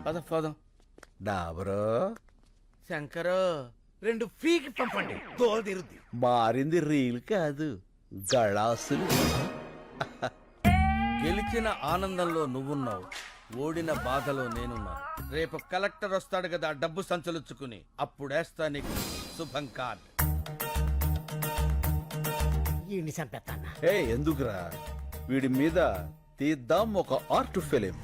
పదం డాబరో శంకరు 2 ఫ్రీకి పంపండి తోదిరుద్ది. మారింది రీల్ కాదు గళాసులు. గెలిచిన ఆనందంలో నువ్వున్నావు, ఓడిన బాధలో నేనున్నాను. రేపు కలెక్టర్ వస్తాడు కదా డబ్బు సంచలుచ్చుకుని, అప్పుడేస్తా నీకు శుభం కార్డ్. ఈయన్ని చంపేస్తానా? ఏ ఎందుకురా, వీడి మీద తీద్దాం ఒక ఆర్ట్ ఫిలిం.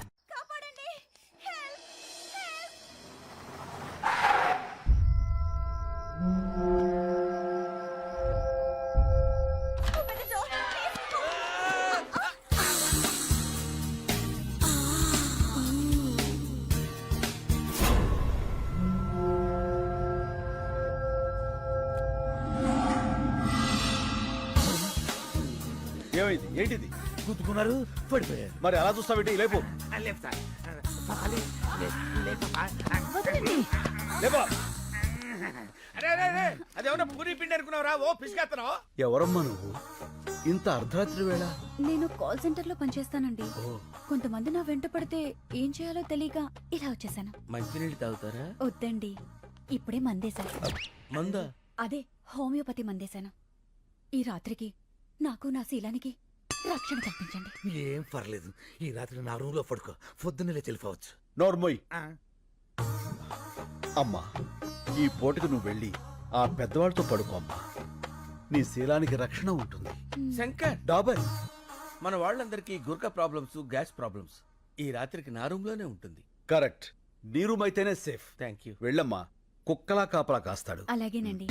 ఏమైంది, ఏంటిది? గుద్దుకున్నారు, పడిపోయారు. మరి అలా చూస్తావేంటి? లేపు లేపు సార్. పాలి, లేపు. లేపా. అరే అరే అరే, అదేమన్నా పూరి పిండి అనుకున్నావురా? ఓ పిసికేస్తున్నావు. ఎవరమ్మా నువ్వు ఇంత అర్ధరాత్రి వేళ? నేను కాల్ సెంటర్ లో పనిచేస్తానండి. కొంతమంది నా వెంట పడితే ఏం చేయాలో తెలియక ఇలా వచ్చేసాను. మంచినీళ్ళు తాగుతారా? వద్దండి, ఇప్పుడే మందేశాను. మందా? అదే హోమియోపతి మందేశాను. ఈ రాత్రికి నాకు నా శీలానికి రక్షణ కల్పించండి. ఏం పర్లేదు, ఈ రాత్రి నా రూమ్ లో పడుకో, పొద్దున్నే తెలిపోవచ్చు. నోర్మోయ్. అమ్మా, ఈ పూటకు నువ్వు వెళ్ళి ఆ పెద్దవాళ్ళతో పడుకో అమ్మా. నీ శీలానికి రక్షణ ఉంటుంది. శంకర్, డాబర్, మన వాళ్ళందరికీ గుర్క ప్రాబ్లమ్స్, గ్యాస్ ప్రాబ్లమ్స్. ఈ రాత్రికి నా రూమ్ లోనే ఉంటుంది. కరెక్ట్. నీ రూమ్ అయితేనే సేఫ్. Thank you. వెళ్ళమ్మా, కుక్కలా కాపలా కాస్తాడు. అలాగేనండి.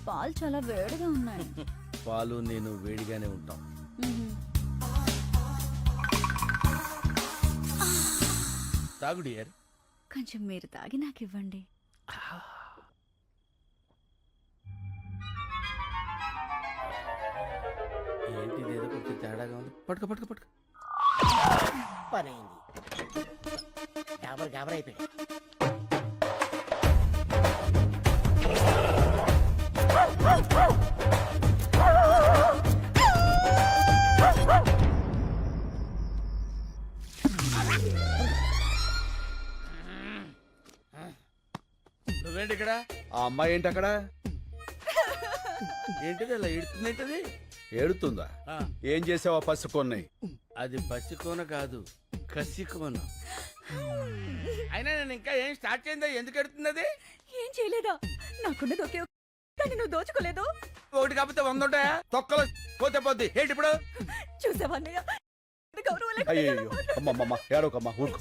పాలు చాలా వేడిగా ఉన్నాయి. పాలు నేను వేడిగానే ఉంటాం. తాగు డియర్. కొంచెం మీరు తాగి నాకు ఇవ్వండి. ఏంటి ఏదో కొంచెం తేడాగా ఉంది. పట్టుకో పట్టుకో పట్టుకో. పని అయింది. గాబర్ అయిపోయాడు. నువ్వేంటి ఇక్కడ? ఆ అమ్మాయి ఏంటి అక్కడ? ఏంటిది అలా ఏడుతుందేంటది? ఏడుతుందా? ఏం చేసావా పసుకొన్నాయి? అది పసికోన కాదు, కసికోన. అయినా నేను ఇంకా ఏం స్టార్ట్ చేయందా? ఎందుకు ఎడుతుంది అది? ఏం చేయలేదా? నాకున్నది ఒకే కానీ నువ్వు దోచుకోలేదు. ఒకటి కాకపోతే 100 ఉంటాయా? తొక్కలో పోతే పోద్ది. ఏంటి ఇప్పుడు? చూసావన్నయ్య, అయ్యో అమ్మమ్మ, ఏడోకమ్మా, ఊరుకో.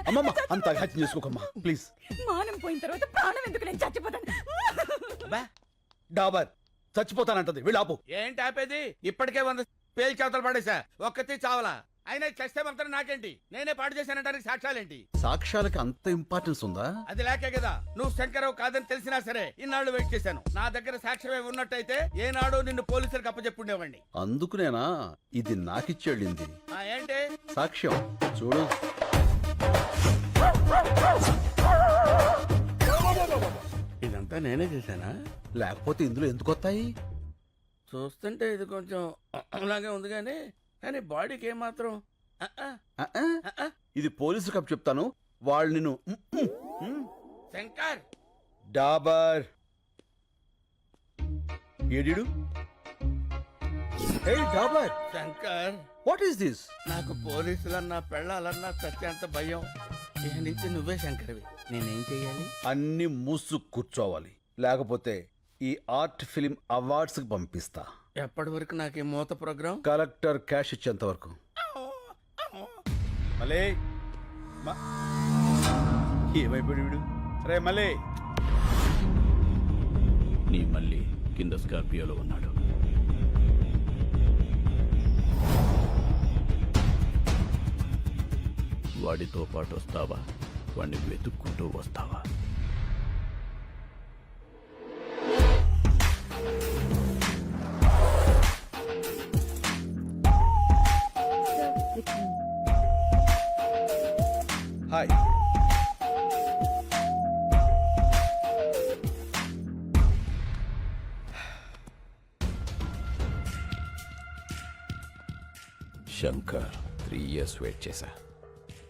అమ్మమ్మ, అంత హత్య చేసుకోకమ్మా ప్లీజ్. మానం పోయిన తర్వాత ప్రాణం ఎందుకు? నేను చచ్చిపోతాను. డాబర్ చచ్చిపోతానంటది, వీళ్ళాపు. ఏంటి ఆపేది? ఇప్పటికే 100 పేలు చేతలు పడేసా, ఒక్కతి చావలా. అయినా చస్తే మాత్రం నాకేంటి? నేనే పాటు చేశానంటానికి సాక్ష్యాలేంటి? సాక్ష్యాలకి అంత ఇంపార్టెన్స్ ఉందా? అది లేకే కదా నువ్వు శంకరరావు కాదని తెలిసినా సరే ఇన్నాళ్ళు వెయిట్ చేశాను. నా దగ్గర సాక్ష్యమే ఉన్నట్టయితే ఏనాడు నిన్ను పోలీసులకు అప్పచెప్పుండేవాడిని. అందుకునేనా ఇది నాకిచ్చేళ్ళింది? ఏంటి సాక్ష్యం చూడు. ఇదంతా నేనే చేశానా? లేకపోతే ఇందులో ఎందుకు వస్తాయి? చూస్తుంటే ఇది కొంచెం అలాగే ఉంది కానీ బాడీకి ఏమాత్రం. ఇది పోలీసు కప్ చెప్తాను, వాళ్ళు నిన్ను. శంకర్, డాబర్ ఏడిడు? Hey Dabar, Shankar, what is this? నాకు పోలీసులన్నా పెళ్ళాలన్నా చచ్చేంత భయం. ఇక నుంచి నువ్వే శంకర్వి. నేనేం చెయ్యాలి? అన్ని మూసు కూర్చోవాలి, లేకపోతే ఈ ఆర్ట్ ఫిలిం అవార్డ్స్ కి పంపిస్తా. ఎప్పటి వరకు నాకు ఈ మూత ప్రోగ్రాం? కలెక్టర్ క్యాష్ ఇచ్చేంత వరకు. మలే ఏమైపోయాడు వీడు? రే మలే. నీ మళ్ళీ కింద స్కార్పియోలో ఉన్నాడు. వాడితో పాటు వస్తావా? వాడిని వెతుక్కుంటూ వస్తావా? హాయ్. శంకర్, 3 years వెయిట్ చేశా,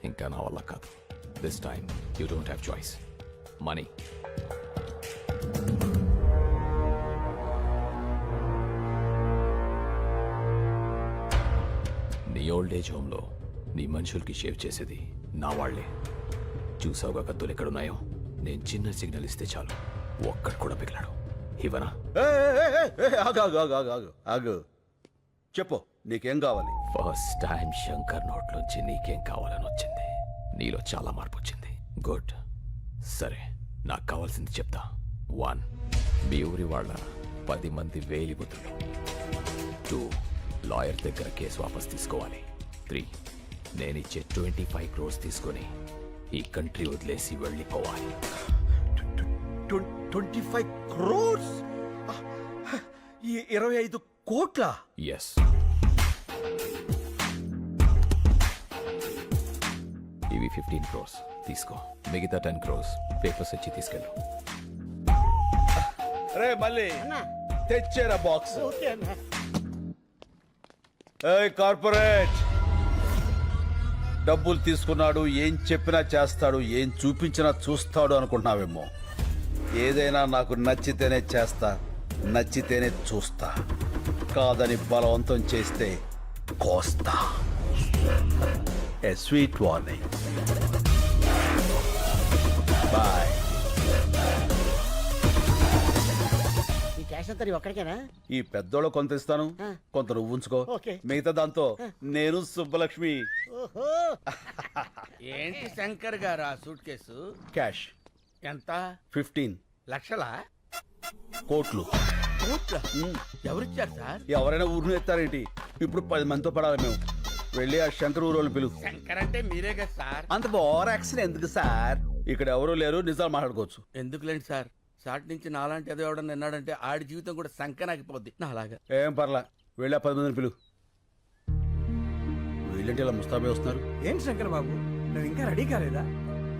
ఇంకా నా వల్ల కాదు. This time you don't have choice. Money. నీ ఓల్డ్ ఏజ్ హోమ్లో నీ మనుషులకి షేవ్ చేసేది నా వాళ్లే. చూసావుగా కత్తులు ఎక్కడున్నాయో? నేను చిన్న సిగ్నల్ ఇస్తే చాలు, ఒక్కడు కూడా పిగిలాడు. ఇవనా? ఆగు. చెప్పు, నీకేం కావాలి? ఫస్ట్ టైం శంకర్ నోట్లోంచి నీకేం కావాలని వచ్చింది. నీలో చాలా మార్పు వచ్చింది. గుడ్. సరే, నాకు కావాల్సింది చెప్తా. 1, మీ ఊరి వాళ్ళ 10 మంది వేలిముద్రలు. 2, లాయర్ దగ్గర కేసు వాపస్ తీసుకోవాలి. 3, నేనిచ్చే 25 crores తీసుకొని ఈ కంట్రీ వదిలేసి వెళ్ళిపోవాలి. 25 crores? ఈ 25 కోట్ల? ఎస్. ఇవి 15 crores తీసుకో. మిగతా 10 crores పేపర్స్ ఇచ్చి తీసుకెళ్ళు. రే మళ్ళీ తెచ్చేరా బాక్స్. కార్పొరేట్ డబ్బులు తీసుకున్నాడు, ఏం చెప్పినా చేస్తాడు, ఏం చూపించినా చూస్తాడు అనుకుంటున్నావేమో. ఏదైనా నాకు నచ్చితేనే చేస్తా, నచ్చితేనే చూస్తా. కాదని బలవంతం చేస్తే కోస్తా. ఏ స్వీట్ వార్నింగ్. బాయ్. ఈ క్యాష్ అంతా ఒక్కడికేనా? ఈ పెద్దోళ్ళు కొంత ఇస్తాను, కొంత నువ్వు ఉంచుకో. ఓకే. మిగతా దాంతో నేను సుబ్బలక్ష్మి. ఓహో, ఏంటి శంకర్ గారు ఆ సూట్ కేసు? క్యాష్ ఎంత? 15 లక్షలా? కోట్లు. కోట్లా? ఎవరిచ్చారు సార్? ఎవరైనా ఊరిని ఎత్తారేంటి? ఇప్పుడు 10 మందితో పడాలి మేము. వెళ్ళి ఆ శంకర్ ఊరోళ్ళు పిలువు. శంకర్ అంటే మీరే కదా సార్? అంత ఓవర్ యాక్షన్ ఎందుకు సార్? ఇక్కడ ఎవరూ లేరు, నిజాలు మాట్లాడుకోవచ్చు. ఎందుకులేండి సార్, షార్ట్ నుంచి నాలాంటి ఏదో ఎవడన్నా విన్నాడంటే ఆడి జీవితం కూడా సంకనాగిపోద్ది. నా అలాగా. ఏం పర్లా, వెళ్ళి ఆ 10 మందిని పిలువు. వీళ్ళంటే ఇలా ముస్తాబే వస్తున్నారు. ఏంటి శంకర్ బాబు, నువ్వు ఇంకా రెడీ కాలేదా?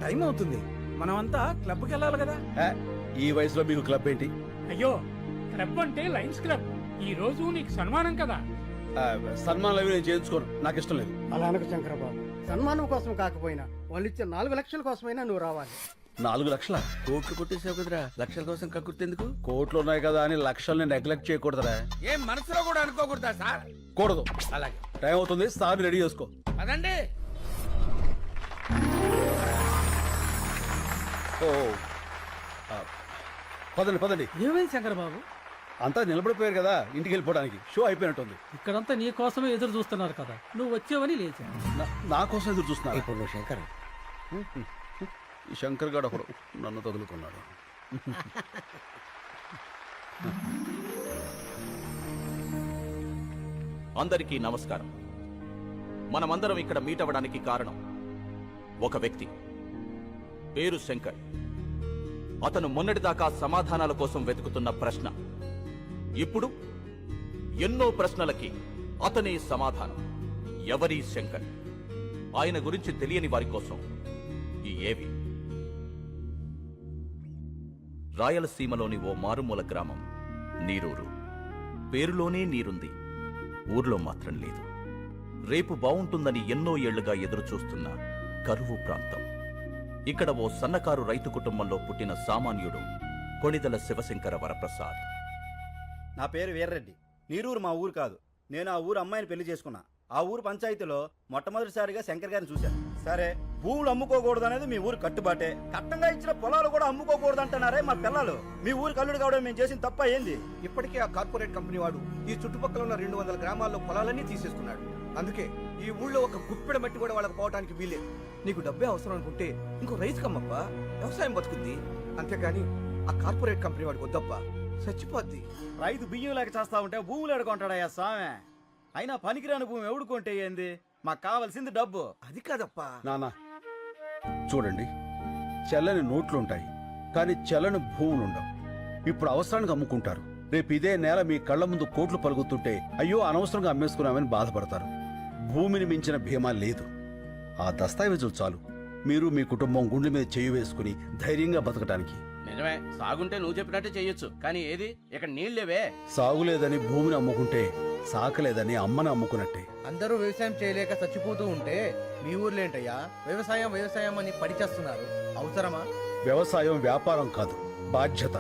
టైం అవుతుంది, మనమంతా క్లబ్కి వెళ్ళాలి కదా. ఈ వయసులో మీకు క్లబ్ ఏంటి? అయ్యో, క్లబ్ అంటే లయన్స్ క్లబ్. ఈ రోజు నీకు సన్మానం కదా. సన్మానాలు అవి నేను చేయించుకోను, నాకు ఇష్టం లేదు. అలా అనకు శంకరబాబు. సన్మానం కోసం కాకపోయినా వాళ్ళు ఇచ్చే 4 లక్షల కోసమైనా నువ్వు రావాలి. 4 లక్షల? కోట్లు కొట్టేసావు కదరా, లక్షల కోసం కక్కుర్తెందుకు? కోట్లు ఉన్నాయి కదా అని లక్షల్ని నెగ్లెక్ట్ చేయకూడదురా. ఏం మనసులో కూడా అనుకోకూడదా సార్? కూడదు. అలాగే. టైం అవుతుంది, సార్ రెడీ చేసుకో. అదండి. ఓ పదండి పదండి. ఏమైంది శంకర్ బాబు? అంతా నిలబడిపోయారు కదా, ఇంటికి వెళ్ళిపోవడానికి. షో అయిపోయినట్టుంది. ఇక్కడంతా నీ కోసమే ఎదురు చూస్తున్నారు కదా, నువ్వు వచ్చేవని లేచా. నా కోసం ఎదురు చూస్తున్నా. ఇప్పుడు నువ్వు శంకర్. ఈ శంకర్ గారు ఒకడు నన్ను తగులుకున్నాడు. అందరికీ నమస్కారం. మనమందరం ఇక్కడ మీట్ అవ్వడానికి కారణం ఒక వ్యక్తి, పేరు శంకర్. అతను మొన్నటిదాకా సమాధానాల కోసం వెతుకుతున్న ప్రశ్న, ఇప్పుడు ఎన్నో ప్రశ్నలకి అతనే సమాధానం. ఎవరి శంకర్? ఆయన గురించి తెలియని వారి కోసం ఈ ఏవి. రాయలసీమలోని ఓ మారుమూల గ్రామం నీరూరు. పేరులోనే నీరుంది, ఊర్లో మాత్రం లేదు. రేపు బావుంటుందని ఎన్నో ఏళ్లుగా ఎదురుచూస్తున్న కరువు ప్రాంతం. ఇక్కడ ఓ సన్నకారు రైతు కుటుంబంలో పుట్టిన సామాన్యుడు కొణిదల శివశంకర వరప్రసాద్. నా పేరు వీర్రెడ్డి. నీరూరు మా ఊరు కాదు. నేను ఆ ఊరు అమ్మాయిని పెళ్లి చేసుకున్నా. ఆ ఊరు పంచాయతీలో మొట్టమొదటిసారిగా శంకర్ గారిని చూశాను. సరే, భూములు అమ్ముకోకూడదు అనేది మీ ఊరు కట్టుబాటే. కట్టంగా ఇచ్చిన పొలాలు కూడా అమ్ముకోకూడదు అంటున్నారే మా పిల్లలు. మీ ఊరు కల్లుడు కావడం మేము చేసిన తప్ప ఏంది? ఇప్పటికే ఆ కార్పొరేట్ కంపెనీ వాడు ఈ చుట్టుపక్కల ఉన్న 200 గ్రామాల్లో పొలాలన్నీ తీసేసుకున్నాడు. అందుకే ఈ ఊళ్ళో ఒక గుప్పెడ మట్టి కూడా వాళ్ళకి పోవడానికి వీలేదు. నీకు డబ్బే అవసరం అనుకుంటే ఇంకో రైతు కమ్మప్పా, వ్యవసాయం బతుకుద్ది. అంతేగాని ఆ కార్పొరేట్ కంపెనీ వాడికి వద్దప్పా, చచ్చిపోద్ది. రైతు బియ్యం లేక చేస్తా ఉంటే భూములు ఎడుకుంటాడయ్యా స్వామి. అయినా పనికిరాని భూమి ఎవడుకుంటే ఏంది? మాకు కావాల్సింది డబ్బు. అది కాదప్పా. నానా చూడండి, చెల్లని నోట్లుంటాయి కానీ చెల్లని భూములుండవు. ఇప్పుడు అవసరానికి అమ్ముకుంటారు. రేపు ఇదే నేల మీ కళ్ళ ముందు కోట్లు పలుకుతుంటే అయ్యో అనవసరంగా అమ్మేసుకున్నామని బాధపడతారు. భూమిని మించిన భీమా లేదు. ఆ దస్తావేజులు చాలు మీరు మీ కుటుంబం గుండె మీద చేయి వేసుకుని ధైర్యంగా బతకడానికి. నిజమే, సాగుంటే నువ్వు చెప్పినట్టే చెయ్యొచ్చు, కానీ ఏది ఇక్కడ నీళ్ళేవే. సాగులేదని భూమిని అమ్ముకుంటే సాకలేదని అమ్మని అమ్ముకున్నట్టే. అందరూ వ్యవసాయం చేయలేక చచ్చిపోతూ ఉంటే మీ ఊర్లో ఏంటయ్యా వ్యవసాయం వ్యవసాయం అని పడిచేస్తున్నారు? అవసరమా? వ్యవసాయం వ్యాపారం కాదు, బాధ్యత.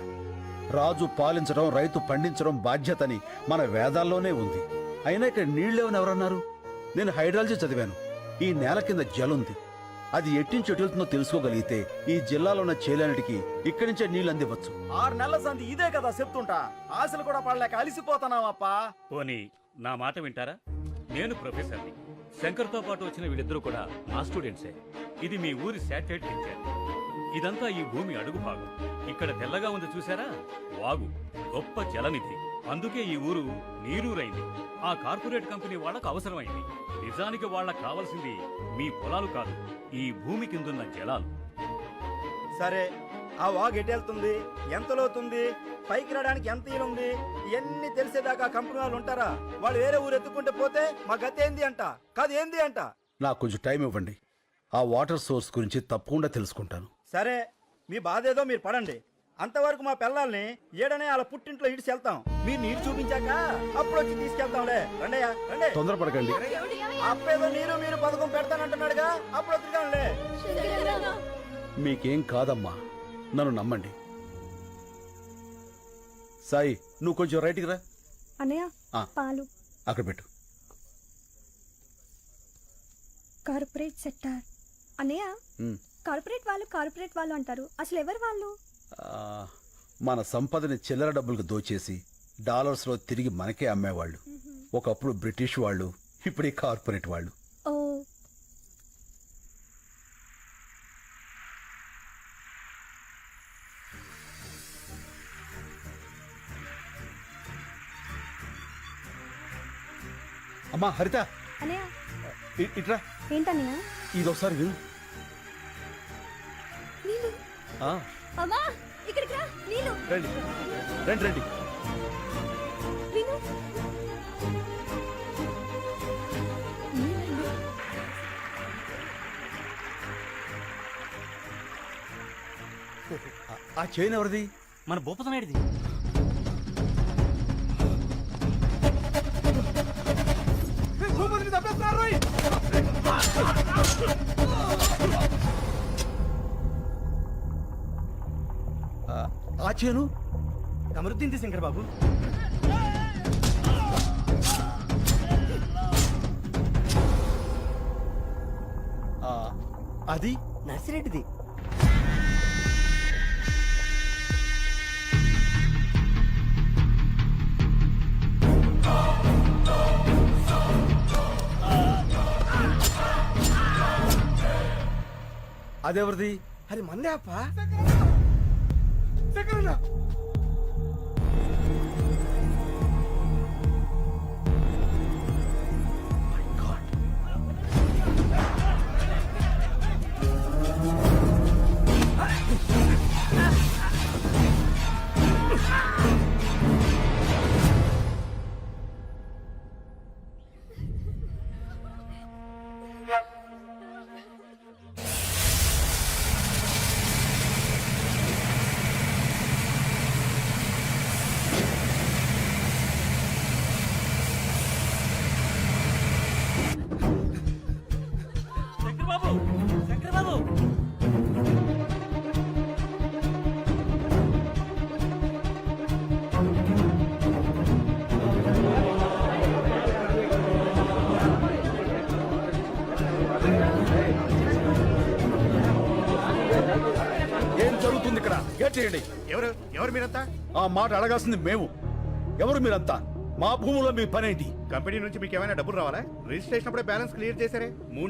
రాజు పాలించడం, రైతు పండించడం బాధ్యతని మన వేదాల్లోనే ఉంది. అయినా ఇక్కడ నీళ్ళేవని ఎవరన్నారు? నేను హైడ్రాలజీ చదివాను. ఈ నేల కింద జలుంది. అది ఎట్టించి ఎటుతుందో తెలుసుకోగలిగితే ఈ జిల్లాలో ఉన్న చేలన్నిటికి ఇక్కడి నుంచే నీళ్ళు అందివచ్చు. 6 నెలల సంది ఇదే కదా చెప్తుంటా. ఆశలు కూడా పడలేక అలిసిపోతున్నావప్పా. పోనీ నా మాట వింటారా? నేను ప్రొఫెసర్ని. శంకర్తో పాటు వచ్చిన వీళ్ళిద్దరూ కూడా నా స్టూడెంట్సే. ఇది మీ ఊరి శాటిలైట్ పిక్చర్. ఇదంతా ఈ భూమి అడుగు భాగం. ఇక్కడ తెల్లగా ఉంది చూసారా? వాగు, గొప్ప జలనిధి. అందుకే ఈ ఊరు నీరూరైంది. ఆ కార్పొరేట్ కంపెనీ వాళ్ళకు అవసరమైంది. నిజానికి వాళ్ళకు కావాల్సింది మీ పొలాలు కాదు, ఈ భూమి కిందున్న జలాలు. సరే, ఆ వాగు ఎటెళ్తుంది, ఎంత లోతుంది, పైకి రావడానికి ఎంత ఈలుంది, ఇవన్నీ తెలిసేదాకా కంపెనీ వాళ్ళు ఉంటారా? వాళ్ళు వేరే ఊరు ఎత్తుకుంటే పోతే మా గతి ఏంది అంట, కాదు ఏంది అంట. నాకు కొంచెం టైం ఇవ్వండి. ఆ వాటర్ సోర్స్ గురించి తప్పకుండా తెలుసుకుంటాను. సరే, మీ బాధ ఏదో మీరు పడండి. అంతవరకు మా పిల్లల్ని ఏడనే వాళ్ళ పుట్టింట్లో ఇడిచి వెళ్తాం. మీరు నీరు చూపించాక అప్పుడు వచ్చి తీసుకెళ్తాంలే. రండయ్యా రండి. తొందరపడకండి. అప్పేదో నీరు మీరు పథకం పెడతానంటున్నాడుగా, అప్పుడు వద్దుగానులే. మీకేం కాదమ్మా, నన్ను నమ్మండి. సాయి, నువ్వు కొంచెం రైట్కి రా. అన్నయ్య ఆ. పాలు. అక్కడ పెట్టు. Corporate sector. అన్నయ్య, ఉమ్. కార్పొరేట్ వాళ్ళు అంటారు. అసలు ఎవరు వాళ్ళు? మన సంపదని చిల్లర డబ్బులకు దోచేసి డాలర్స్లో తిరిగి మనకే అమ్మేవాళ్ళు. ఒకప్పుడు బ్రిటిష్ వాళ్ళు, ఇప్పుడు ఈ కార్పొరేట్ వాళ్ళు. ఓ, అమ్మా హరిత, అన్నయ్య. ఇట్రా. ఏంటన్నయ్య? ఇదొకసారి విను. నీళ్ళు. ఆ, అమ్మా, ఇక్కడికి రా. నీళ్ళు. రండి రండి రండి. విను. ఆ చైన్ ఎవరిది? మన భూపతనాయుడిది. ఆ చేను కమరుద్దీన్ శంకర్ బాబు. అది నర్సిరెడ్డిది. అదెవరిది? అది మందే అప్ప. ఏం జరుగుతుంది ఇక్కడ? గేట్ చేయండి. ఎవరు మీరంతా? ఆ మాట అడగాల్సింది మేము. ఎవరు మీరంతా? మా భూములో మీ పనేంటి? కంపెనీ నుంచి మీకు ఏమైనా డబ్బులు రావాలా? రిజిస్ట్రేషన్ అప్పుడే బ్యాలెన్స్ క్లియర్ చేశారే. 3